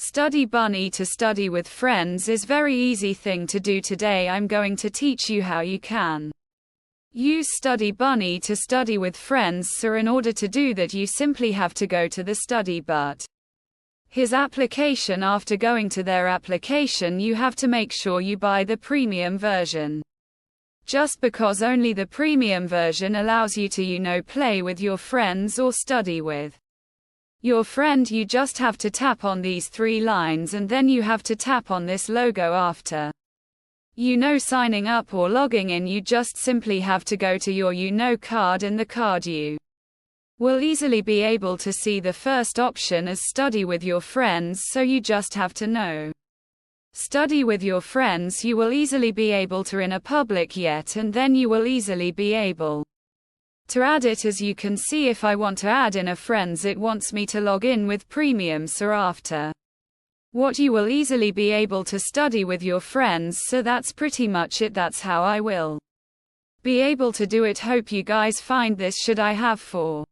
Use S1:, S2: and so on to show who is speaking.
S1: Study Bunny to study with friends is very easy thing to do. Today I'm going to teach you how you can use Study Bunny to study with friends. So in order to do that you simply have to go to the Study But his application. After going to their application you have to make sure you buy the premium version. Just because only the premium version allows you to play with your friends or study with your friend. You just have to tap on these 3 lines and then you have to tap on this logo. After signing up or logging in, you just simply have to go to your card. In the card you will easily be able to see the first option as study with your friends. So you just have to study with your friends. You will easily be able to in a public yet, and then you will easily be able to add it. As you can see, if I want to add in a friends, it wants me to log in with premium. So after what you will easily be able to study with your friends. So that's pretty much it. That's how I will be able to do it. Hope you guys find this should I have for